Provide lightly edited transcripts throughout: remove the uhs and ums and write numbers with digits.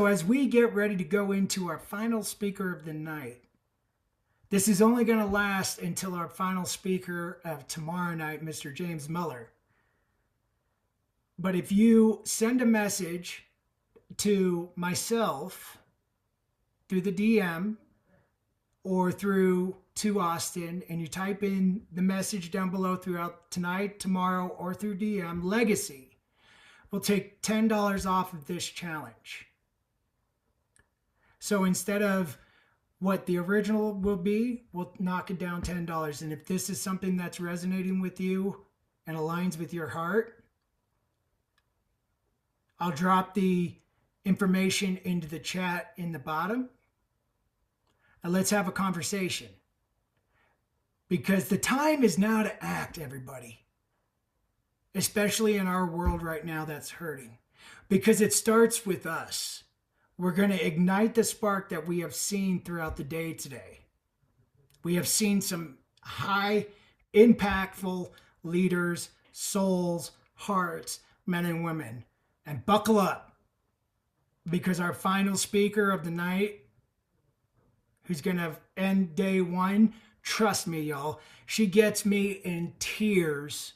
So, as we get ready to go into our final speaker of the night, this is only going to last until our final speaker of tomorrow night, Mr. James Miller. But if you send a message to myself through the DM or through to Austin, and you type in the message down below throughout tonight, tomorrow, or through DM, Legacy, we'll take $10 off of this challenge. So instead of what the original will be, we'll knock it down $10. And if this is something that's resonating with you and aligns with your heart, I'll drop the information into the chat in the bottom. And let's have a conversation. Because the time is now to act, everybody. Especially in our world right now that's hurting. Because it starts with us. We're going to ignite the spark that we have seen throughout the day today. We have seen some high, impactful leaders, souls, hearts, men and women. And buckle up, because our final speaker of the night, who's going to end day one, trust me, y'all, she gets me in tears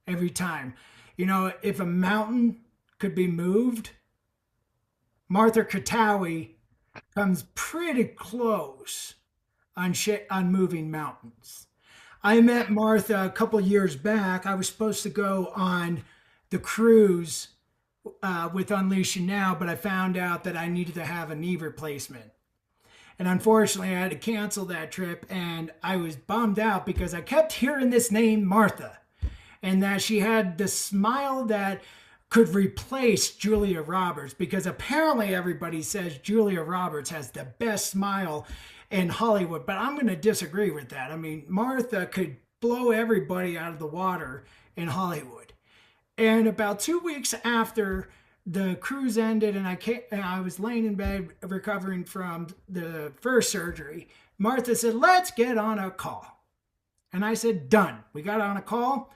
every time. You know, if a mountain could be moved, Martha Kartaoui comes pretty close on moving mountains. I met Martha a couple years back. I was supposed to go on the cruise with Unleash You Now, but I found out that I needed to have a knee replacement. And unfortunately, I had to cancel that trip, and I was bummed out because I kept hearing this name, Martha, and that she had the smile that could replace Julia Roberts, because apparently everybody says Julia Roberts has the best smile in Hollywood, but I'm going to disagree with that. I mean, Martha could blow everybody out of the water in Hollywood. And about 2 weeks after the cruise ended and I was laying in bed recovering from the first surgery, Martha said, "Let's get on a call." And I said, "Done." We got on a call.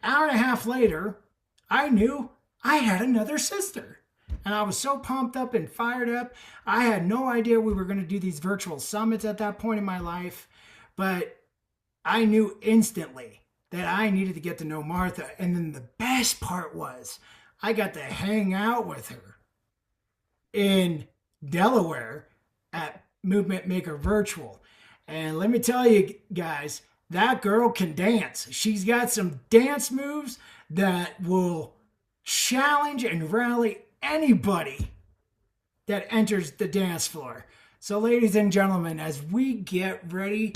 Hour and a half later, I knew I had another sister. And I was so pumped up and fired up. I had no idea we were going to do these virtual summits at that point in my life. But I knew instantly that I needed to get to know Martha. And then the best part was I got to hang out with her in Delaware at Movement Maker Virtual. And let me tell you guys, that girl can dance. She's got some dance moves that will challenge and rally anybody that enters the dance floor. So, ladies and gentlemen, as we get ready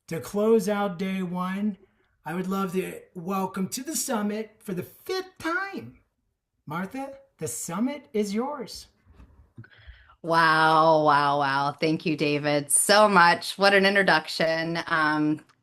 to close out day one, I would love to welcome to the summit for the 5th time. Martha, the summit is yours. Wow, wow, wow. Thank you, David, so much. What an introduction.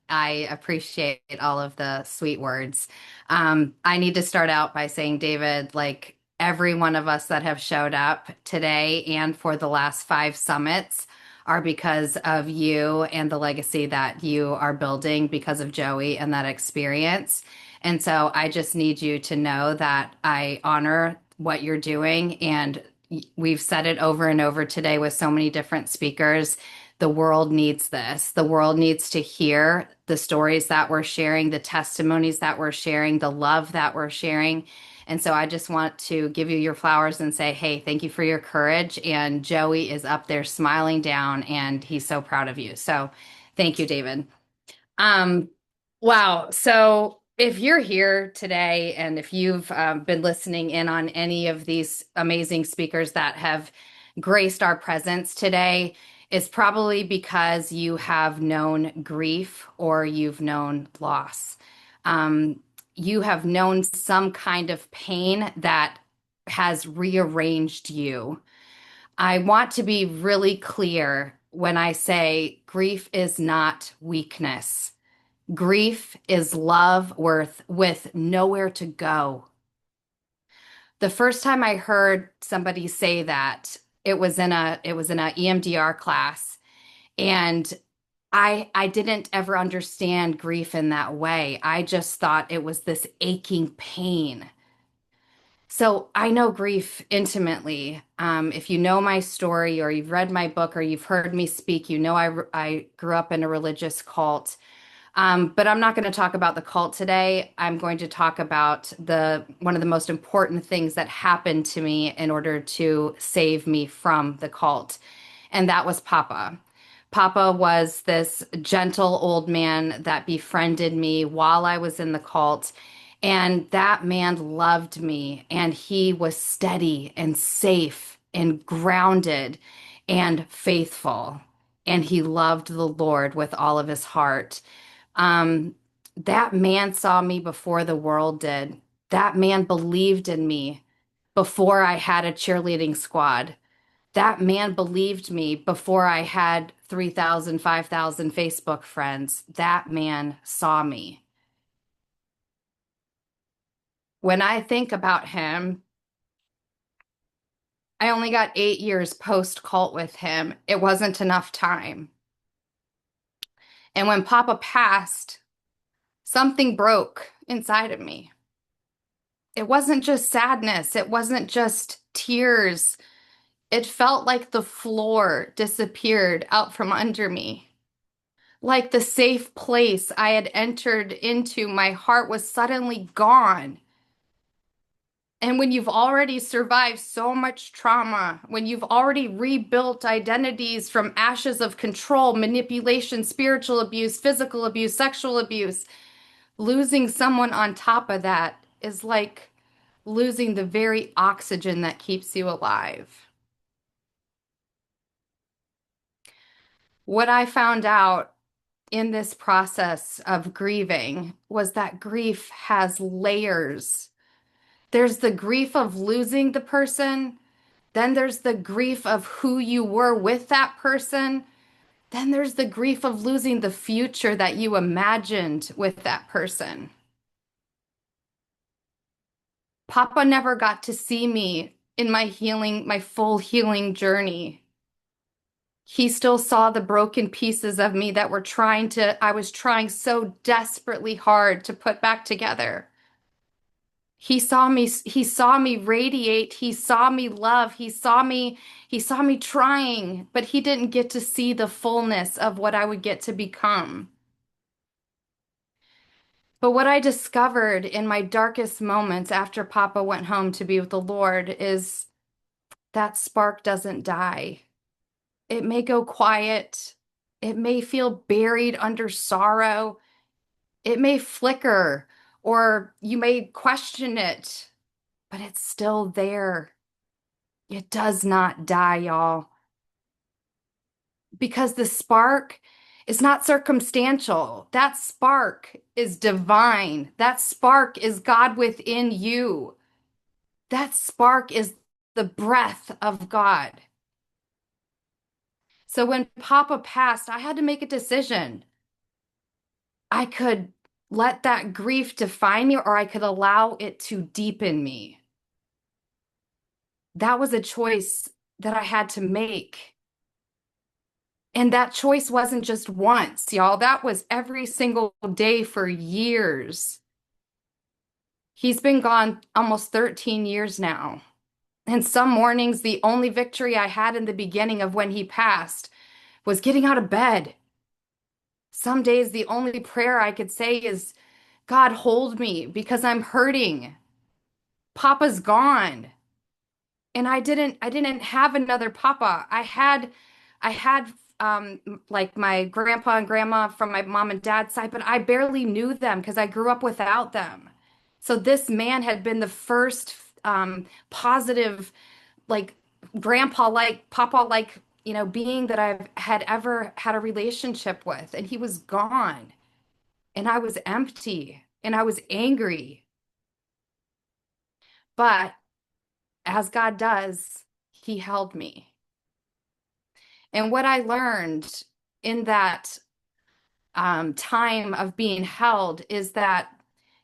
I appreciate all of the sweet words. I need to start out by saying, David, like every one of us that have showed up today and for the last 5 summits are because of you and the legacy that you are building because of Joey and that experience. And so I just need you to know that I honor what you're doing, and we've said it over and over today with so many different speakers. The world needs this. The world needs to hear the stories that we're sharing, the testimonies that we're sharing, the love that we're sharing. And so I just want to give you your flowers and say, hey, thank you for your courage. And Joey is up there smiling down, and he's so proud of you. So thank you, David. Um, wow. So if you're here today and if you've been listening in on any of these amazing speakers that have graced our presence today, it's probably because you have known grief or you've known loss. You have known some kind of pain that has rearranged you. I want to be really clear when I say grief is not weakness. Grief is love with nowhere to go. The first time I heard somebody say that, it was in a EMDR class, and I didn't ever understand grief in that way. I just thought it was this aching pain. So I know grief intimately. If you know my story or you've read my book or you've heard me speak, you know I grew up in a religious cult. But I'm not going to talk about the cult today. I'm going to talk about the one of the most important things that happened to me in order to save me from the cult, and that was Papa. Papa was this gentle old man that befriended me while I was in the cult. And that man loved me, and he was steady and safe and grounded and faithful. And he loved the Lord with all of his heart. Um, that man saw me before the world did. That man believed in me before I had a cheerleading squad. That man believed me before I had 3,000, 5,000 Facebook friends. That man saw me. When I think about him, I only got 8 years post cult with him. It wasn't enough time. And when Papa passed, something broke inside of me. It wasn't just sadness, it wasn't just tears. It felt like the floor disappeared out from under me. Like the safe place I had entered into, my heart was suddenly gone. And when you've already survived so much trauma, when you've already rebuilt identities from ashes of control, manipulation, spiritual abuse, physical abuse, sexual abuse, losing someone on top of that is like losing the very oxygen that keeps you alive. What I found out in this process of grieving was that grief has layers. There's the grief of losing the person, then there's the grief of who you were with that person, then there's the grief of losing the future that you imagined with that person. Papa never got to see me in my healing, my full healing journey. He still saw the broken pieces of me that I was trying so desperately hard to put back together. He saw me radiate, he saw me love, he saw me trying, but he didn't get to see the fullness of what I would get to become. But what I discovered in my darkest moments after Papa went home to be with the Lord is that spark doesn't die. It may go quiet. It may feel buried under sorrow. It may flicker, or you may question it, but it's still there. It does not die, y'all. Because the spark is not circumstantial. That spark is divine. That spark is God within you. That spark is the breath of God. So when Papa passed, I had to make a decision. I could let that grief define me, or I could allow it to deepen me. That was a choice that I had to make. And that choice wasn't just once, y'all. That was every single day for years. He's been gone almost 13 years now. And some mornings, the only victory I had in the beginning of when he passed was getting out of bed. Some days, the only prayer I could say is, God, hold me because I'm hurting. Papa's gone. And I didn't have another Papa. I had like my grandpa and grandma from my mom and dad's side, but I barely knew them because I grew up without them. So this man had been the first positive, like grandpa like papa like, being that I've had ever had a relationship with, and he was gone. And I was empty and I was angry. But as God does, he held me. And what I learned in that time of being held is that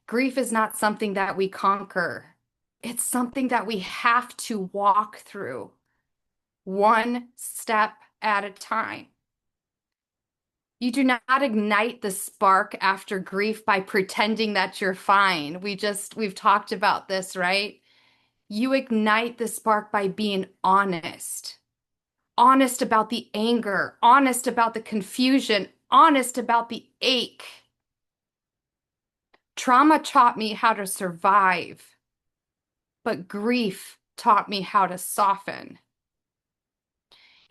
grief is not something that we conquer. It's something that we have to walk through one step at a time. You do not ignite the spark after grief by pretending that you're fine. We've talked about this, right? You ignite the spark by being honest. Honest about the anger, honest about the confusion, honest about the ache. Trauma taught me how to survive, but grief taught me how to soften.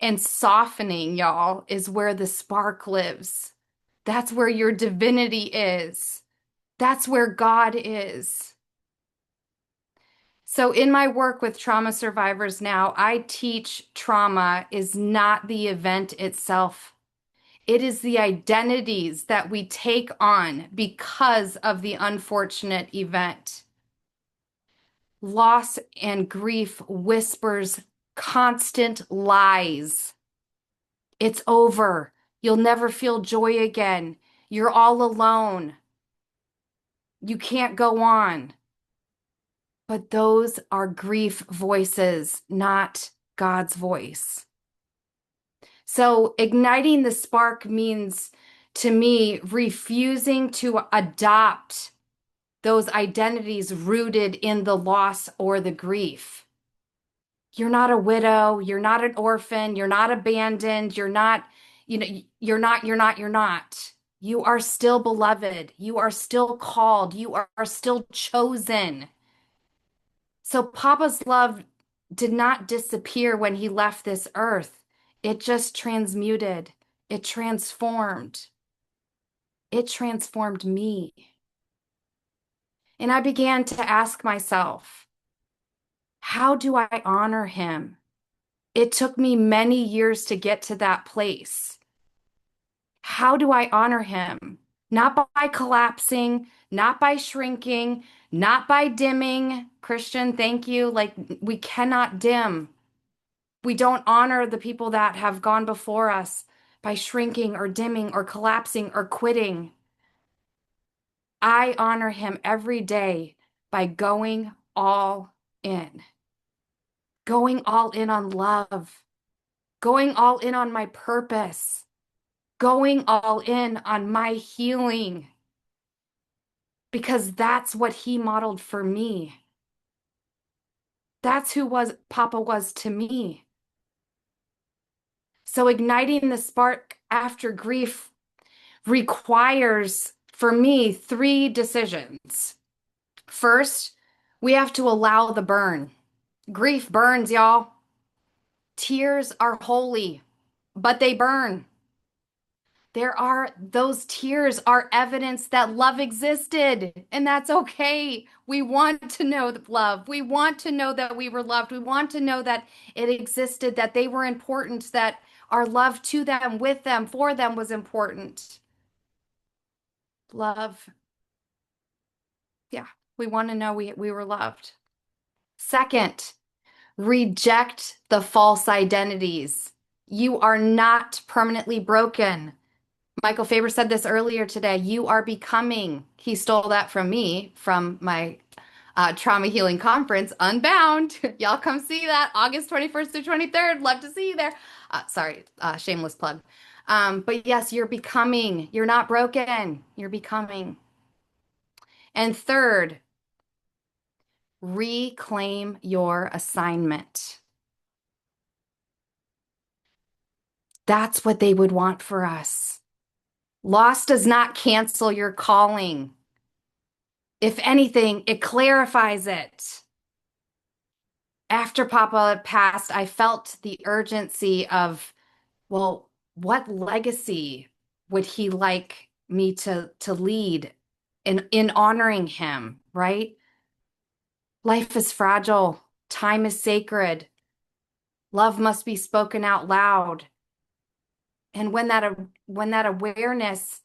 And softening, y'all, is where the spark lives. That's where your divinity is. That's where God is. So, in my work with trauma survivors now, I teach trauma is not the event itself. It is the identities that we take on because of the unfortunate event. Loss and grief whispers constant lies. It's over. You'll never feel joy again. You're all alone. You can't go on. But those are grief voices, not God's voice. So igniting the spark means, to me, refusing to adopt those identities rooted in the loss or the grief. You're not a widow. You're not an orphan. You're not abandoned. You're not, you're not. You are still beloved. You are still called. You are still chosen. So Papa's love did not disappear when he left this earth. It just transmuted. It transformed. It transformed me. And I began to ask myself, how do I honor him? It took me many years to get to that place. How do I honor him? Not by collapsing, not by shrinking, not by dimming. Christian, thank you. Like, we cannot dim. We don't honor the people that have gone before us by shrinking or dimming or collapsing or quitting. I honor him every day by going all in, going all in on love, going all in on my purpose, going all in on my healing, because that's what he modeled for me. That's who Papa was to me. So igniting the spark after grief requires, for me, three decisions. First, we have to allow the burn. Grief burns, y'all. Tears are holy, but they burn. Those tears are evidence that love existed, and that's okay. We want to know the love. We want to know that we were loved. We want to know that it existed, that they were important, that our love to them, with them, for them was important. Love. Yeah, we want to know we were loved. Second, reject the false identities. You are not permanently broken. Michael Faber said this earlier today. You are becoming. He stole that from me from my trauma healing conference, Unbound. Y'all come see that August 21st through 23rd. Love to see you there. Sorry, shameless plug. But yes, you're becoming. You're not broken. You're becoming. And third, reclaim your assignment. That's what they would want for us. Loss does not cancel your calling. If anything, it clarifies it. After Papa passed, I felt the urgency of, well, what legacy would he like me to lead in honoring him, right? Life is fragile. Time is sacred. Love must be spoken out loud. And when that awareness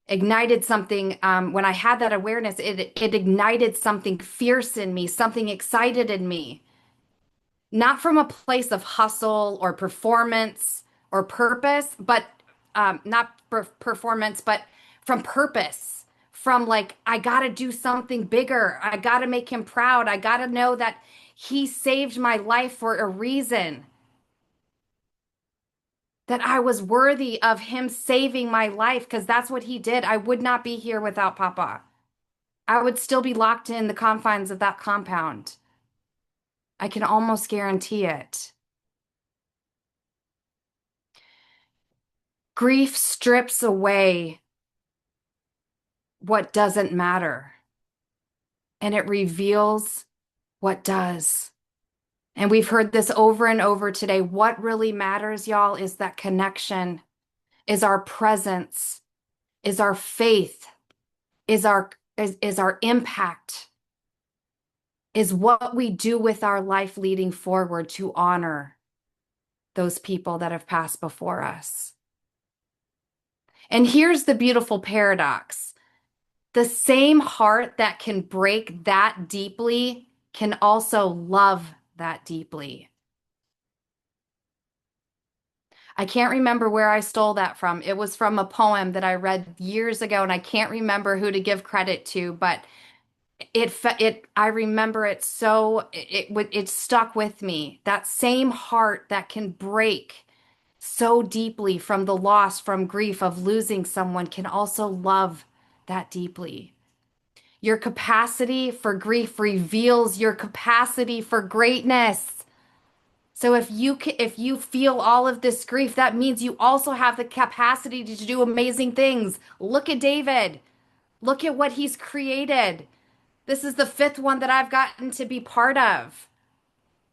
ignited something, when I had that awareness, it ignited something fierce in me, something excited in me, not from a place of hustle or performance or purpose, but not performance, but from purpose, from like, I got to do something bigger. I got to make him proud. I got to know that he saved my life for a reason, that I was worthy of him saving my life because that's what he did. I would not be here without Papa. I would still be locked in the confines of that compound. I can almost guarantee it. Grief strips away what doesn't matter and it reveals what does. And we've heard this over and over today. What really matters, y'all, is that connection, is our presence, is our faith, is our impact, is what we do with our life leading forward to honor those people that have passed before us. And here's the beautiful paradox. The same heart that can break that deeply can also love that deeply. I can't remember where I stole that from. It was from a poem that I read years ago, and I can't remember who to give credit to, but I remember it so it stuck with me. That same heart that can break so deeply from the loss, from grief of losing someone can also love that deeply. Your capacity for grief reveals your capacity for greatness. So if you feel all of this grief, that means you also have the capacity to do amazing things. Look at David. Look at what he's created. This is the fifth one that I've gotten to be part of.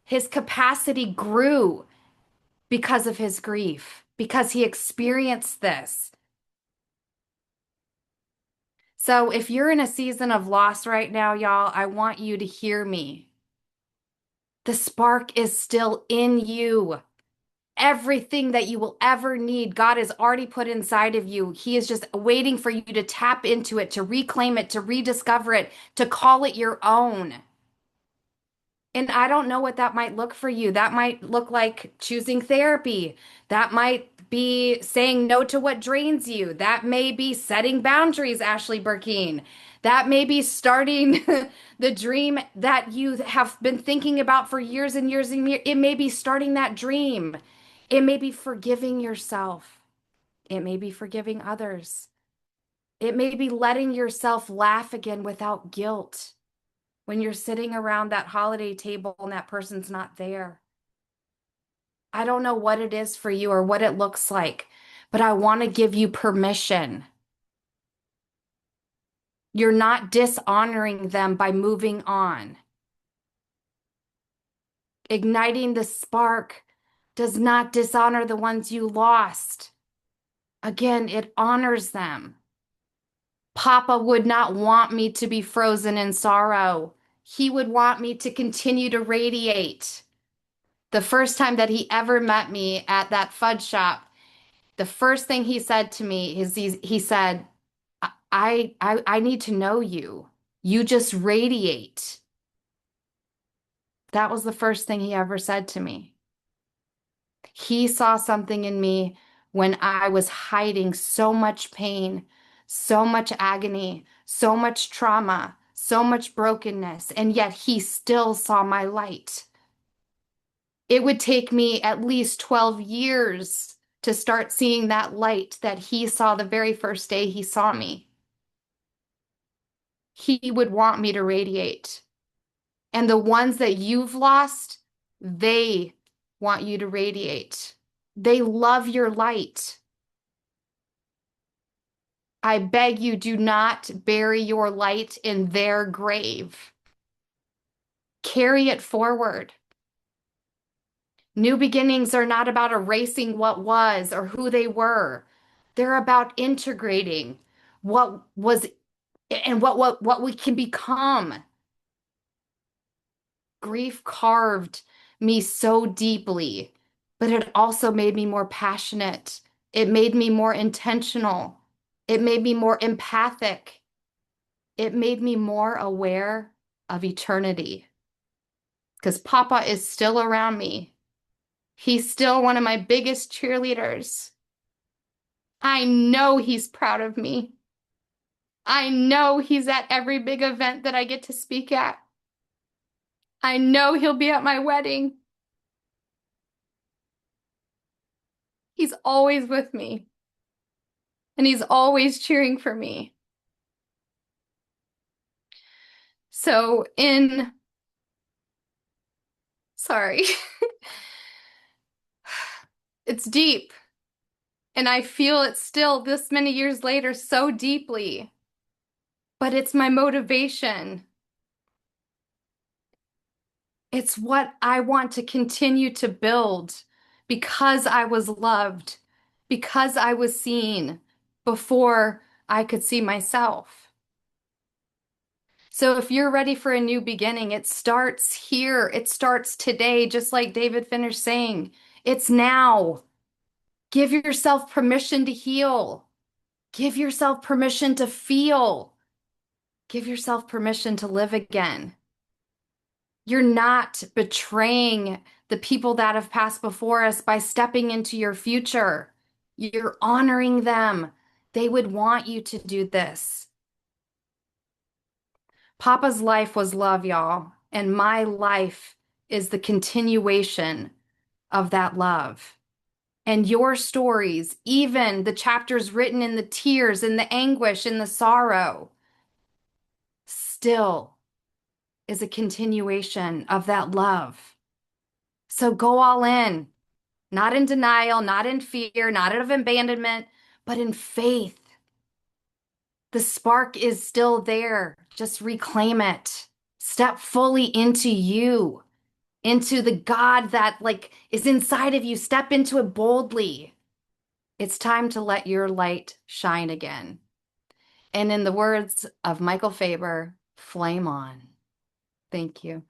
His capacity grew because of his grief, because he experienced this. So if you're in a season of loss right now, y'all, I want you to hear me. The spark is still in you. Everything that you will ever need, God has already put inside of you. He is just waiting for you to tap into it, to reclaim it, to rediscover it, to call it your own. And I don't know what that might look for you. That might look like choosing therapy. That might be saying no to what drains you. That may be setting boundaries, Ashley Burkeen. That may be starting the dream that you have been thinking about for years and years and years. It may be starting that dream. It may be forgiving yourself. It may be forgiving others. It may be letting yourself laugh again without guilt when you're sitting around that holiday table and that person's not there. I don't know what it is for you or what it looks like, but I want to give you permission. You're not dishonoring them by moving on. Igniting the spark does not dishonor the ones you lost. Again, it honors them. Papa would not want me to be frozen in sorrow. He would want me to continue to radiate. The first time that he ever met me at that fudge shop, the first thing he said to me is he said, I need to know you. You just radiate. That was the first thing he ever said to me. He saw something in me when I was hiding so much pain, so much agony, so much trauma, so much brokenness, and yet he still saw my light. It would take me at least 12 years to start seeing that light that he saw the very first day he saw me. He would want me to radiate. And the ones that you've lost, they want you to radiate. They love your light. I beg you, do not bury your light in their grave. Carry it forward. New beginnings are not about erasing what was or who they were. They're about integrating what was and what we can become. Grief carved me so deeply, but it also made me more passionate. It made me more intentional. It made me more empathic. It made me more aware of eternity. Because Papa is still around me. He's still one of my biggest cheerleaders. I know he's proud of me. I know he's at every big event that I get to speak at. I know he'll be at my wedding. He's always with me, and he's always cheering for me. So, in Sorry. It's deep, and I feel it still this many years later so deeply, but it's my motivation. It's what I want to continue to build because I was loved, because I was seen before I could see myself. So if you're ready for a new beginning, it starts here. It starts today, just like David finished saying. It's now. Give yourself permission to heal. Give yourself permission to feel. Give yourself permission to live again. You're not betraying the people that have passed before us by stepping into your future. You're honoring them. They would want you to do this. Papa's life was love, y'all, and my life is the continuation of that love. And your stories, even the chapters written in the tears, in the anguish, in the sorrow, still is a continuation of that love. So go all in, not in denial, not in fear, not out of abandonment, but in faith. The spark is still there. Just reclaim it. Step fully into you, into the God that is inside of you. Step into it boldly. It's time to let your light shine again. And in the words of Michael Faber, flame on. Thank you.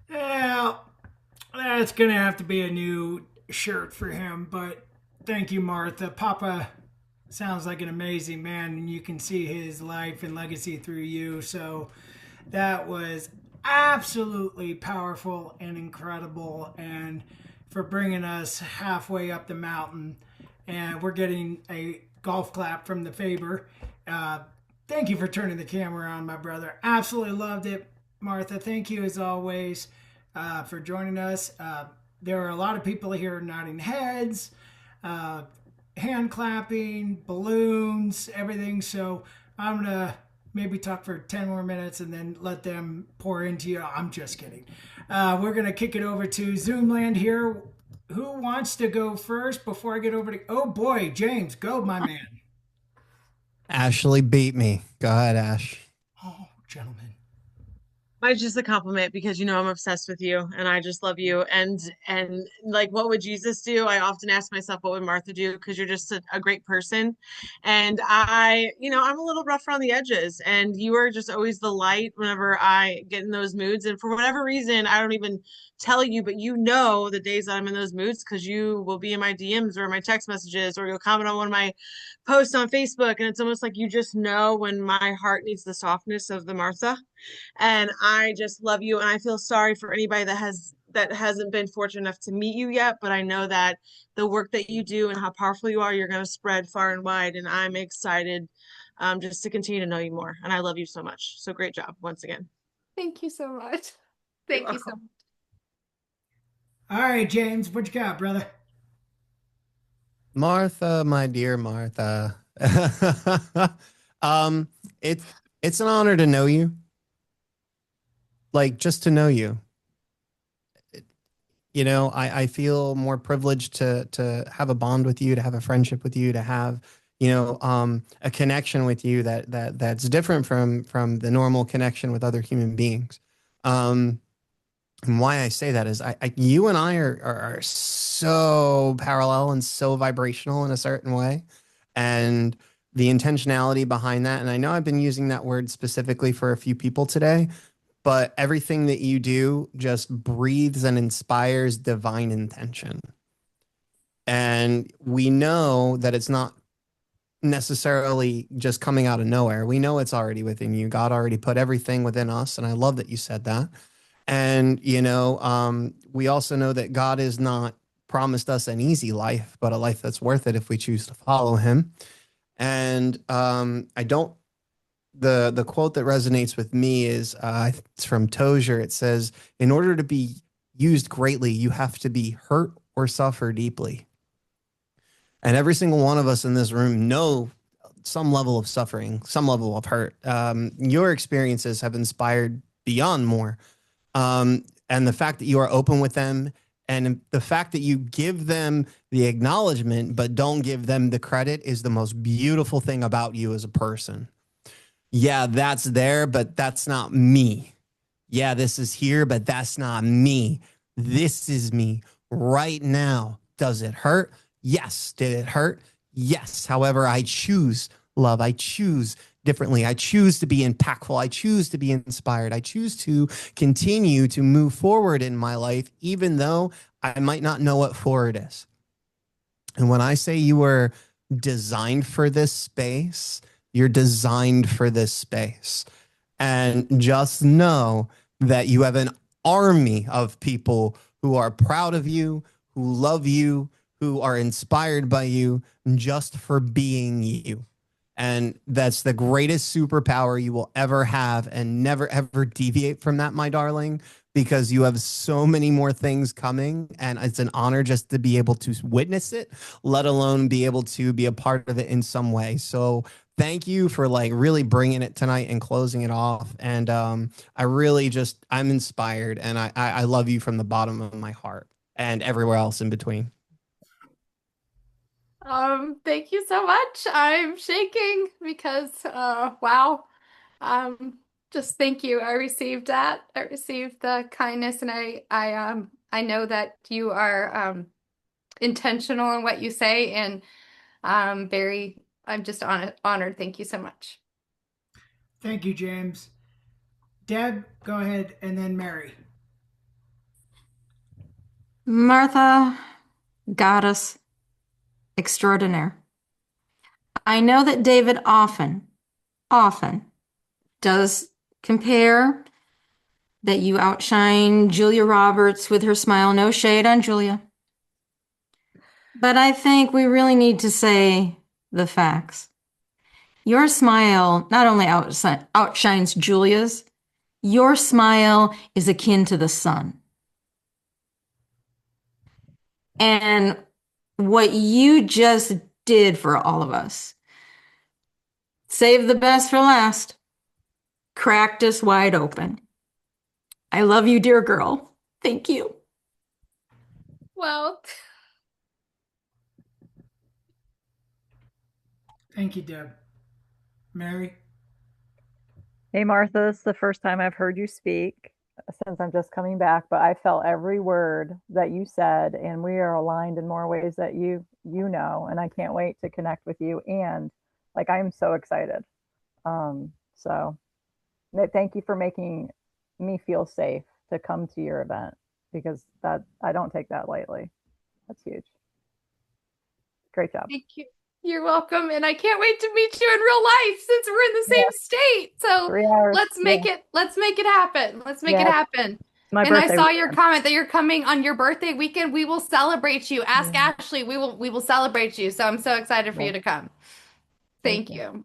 Yeah, that's going to have to be a new shirt for him. But thank you, Martha. Papa sounds like an amazing man, and you can see his life and legacy through you. So that was absolutely powerful and incredible, and for bringing us halfway up the mountain. And we're getting a golf clap from the Faber. Uh, Thank you for turning the camera on, my brother. Absolutely loved it. Martha, thank you as always for joining us. There are a lot of people here nodding heads, uh, hand clapping, balloons, everything. So I'm going to maybe talk for 10 more minutes and then let them pour into you. I'm just kidding. We're going to kick it over to Zoomland here. Who wants to go first before I get over to... Oh boy, James, go, my man. Ashley beat me. Go ahead, Ash. Oh, gentlemen. Mine's just a compliment because I'm obsessed with you and I just love you. And like, what would Jesus do? I often ask myself, what would Martha do? Because you're just a great person. And I'm a little rough around the edges, and you are just always the light whenever I get in those moods. And for whatever reason, I don't even tell you, but the days that I'm in those moods because you will be in my DMs or my text messages, or you'll comment on one of my posts on Facebook. And it's almost like you just know when my heart needs the softness of the Martha. And I just love you, and I feel sorry for anybody that hasn't been fortunate enough to meet you yet, but I know that the work that you do and how powerful you are, you're going to spread far and wide, and I'm excited just to continue to know you more. And I love you so much. So great job once again. Thank you so much. You're Thank you so welcome. much. All right, James, what you got, brother? Martha, my dear Martha. um, it's an honor to know you. Like, just to know you. I feel more privileged to have a bond with you, to have a friendship with you, to have, a connection with you that's different from the normal connection with other human beings. And why I say that is you and I are so parallel and so vibrational in a certain way. And the intentionality behind that. And I know I've been using that word specifically for a few people today, but everything that you do just breathes and inspires divine intention. And we know that it's not necessarily just coming out of nowhere. We know it's already within you. God already put everything within us. And I love that you said that. And, we also know that God has not promised us an easy life, but a life that's worth it if we choose to follow him. And the quote that resonates with me is it's from Tozer. It says, in order to be used greatly, you have to be hurt or suffer deeply. And every single one of us in this room know some level of suffering, some level of hurt. Your experiences have inspired beyond more. And the fact that you are open with them, and the fact that you give them the acknowledgement but don't give them the credit, is the most beautiful thing about you as a person. Yeah, that's there, but that's not me. Yeah, this is here, but that's not me. This is me right now. Does it hurt? Yes. Did it hurt? Yes. However, I choose love. I choose differently. I choose to be impactful. I choose to be inspired. I choose to continue to move forward in my life, even though I might not know what forward is. And when I say you were designed for this space, you're designed for this space. And just know that you have an army of people who are proud of you, who love you, who are inspired by you just for being you. And that's the greatest superpower you will ever have, and never, ever deviate from that, my darling, because you have so many more things coming. And it's an honor just to be able to witness it, let alone be able to be a part of it in some way. So thank you for like really bringing it tonight and closing it off. And I really just, I'm inspired, and I love you from the bottom of my heart and everywhere else in between. Thank you so much. I'm shaking because, wow. Just thank you. I received that. I received the kindness, and I know that you are, intentional in what you say, and, I'm just honored. Thank you so much. Thank you, James. Deb, go ahead, and then Mary. Martha, goddess extraordinaire. I know that David often does compare that you outshine Julia Roberts with her smile. No shade on Julia. But I think we really need to say the facts. Your smile not only outshines Julia's, your smile is akin to the sun. And what you just did for all of us, save the best for last, cracked us wide open. I love you, dear girl. Thank you. Well, Thank you, Deb. Mary? Hey, Martha, this is the first time I've heard you speak since I'm just coming back, but I felt every word that you said, and we are aligned in more ways that you know, and I can't wait to connect with you. And like, I'm so excited. So thank you for making me feel safe to come to your event, because that I don't take that lightly. That's huge. Great job. thank you. You're welcome, and I can't wait to meet you in real life since we're in the same state. So 3 hours. let's make it happen. Let's make it happen. It's my And I birthday saw your weekend. comment that you're coming on your birthday weekend. We will celebrate you. Ask Ashley. We will celebrate you. So I'm so excited for you to come. Thank you.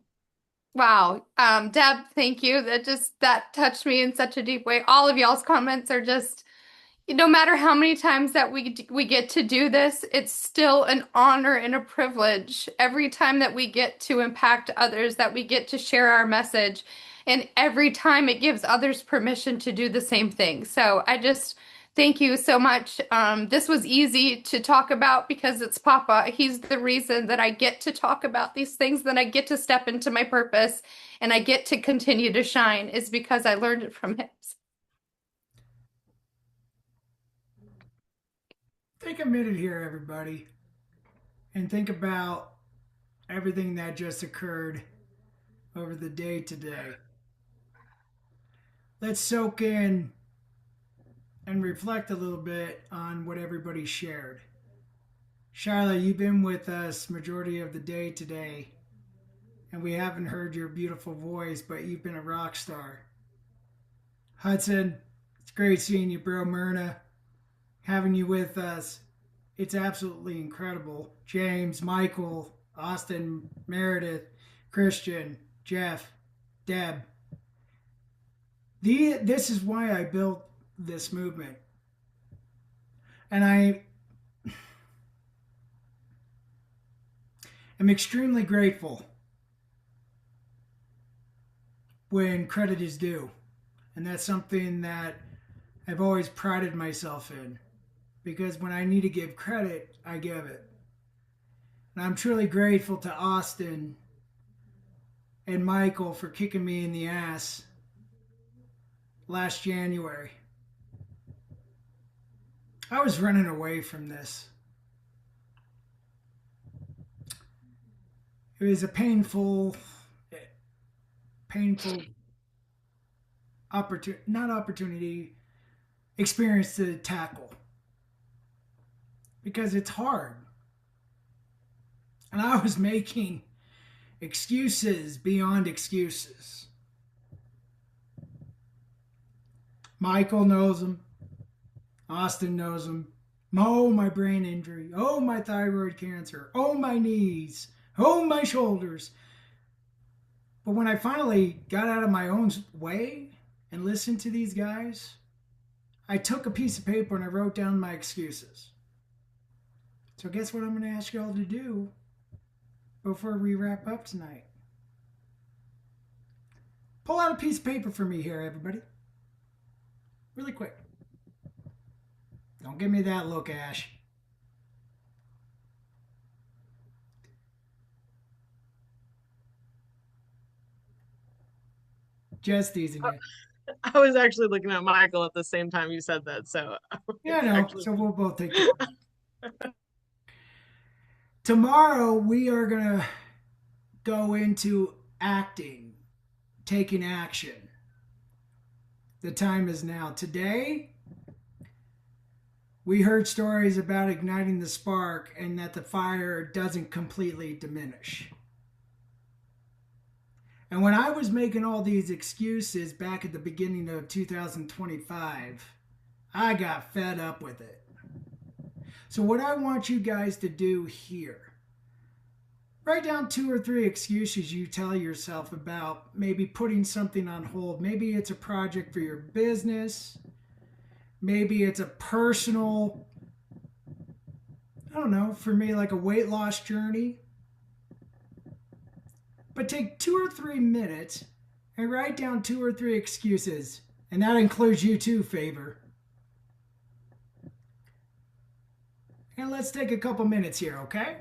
Wow. Deb, thank you. That touched me in such a deep way. All of y'all's comments are just, no matter how many times that we get to do this, it's still an honor and a privilege every time that we get to impact others, that we get to share our message, and every time it gives others permission to do the same thing. So I just thank you so much. This was easy to talk about because it's Papa. He's the reason that I get to talk about these things, that I get to step into my purpose, and I get to continue to shine, is because I learned it from him. Take a minute here, everybody, and think about everything that just occurred over the day today. Let's soak in and reflect a little bit on what everybody shared. Shyla, you've been with us majority of the day today, and we haven't heard your beautiful voice, but you've been a rock star. Hudson, it's great seeing you, bro. Myrna, having you with us. It's absolutely incredible. James, Michael, Austin, Meredith, Christian, Jeff, Deb. This is why I built this movement. And I am extremely grateful when credit is due. And that's something that I've always prided myself in, because when I need to give credit, I give it. And I'm truly grateful to Austin and Michael for kicking me in the ass last January. I was running away from this. It was a painful experience to tackle, because it's hard. And I was making excuses beyond excuses. Michael knows them. Austin knows them. Oh, my brain injury. Oh, my thyroid cancer. Oh, my knees. Oh, my shoulders. But when I finally got out of my own way and listened to these guys, I took a piece of paper and I wrote down my excuses. So guess what I'm going to ask y'all to do before we wrap up tonight? Pull out a piece of paper for me here, everybody. Really quick. Don't give me that look, Ash. Just teasing you. I was actually looking at Michael at the same time you said that, so Yeah, I know. So we'll both take it. Tomorrow we are gonna go into acting, taking action. The time is now. Today, we heard stories about igniting the spark and that the fire doesn't completely diminish. And when I was making all these excuses back at the beginning of 2025, I got fed up with it. So what I want you guys to do here, write down 2 or 3 excuses you tell yourself about maybe putting something on hold. Maybe it's a project for your business. Maybe it's a personal, I don't know, for me, like a weight loss journey. But take 2 or 3 minutes and write down 2 or 3 excuses. And that includes you too, Favor. And let's take a couple minutes here, okay?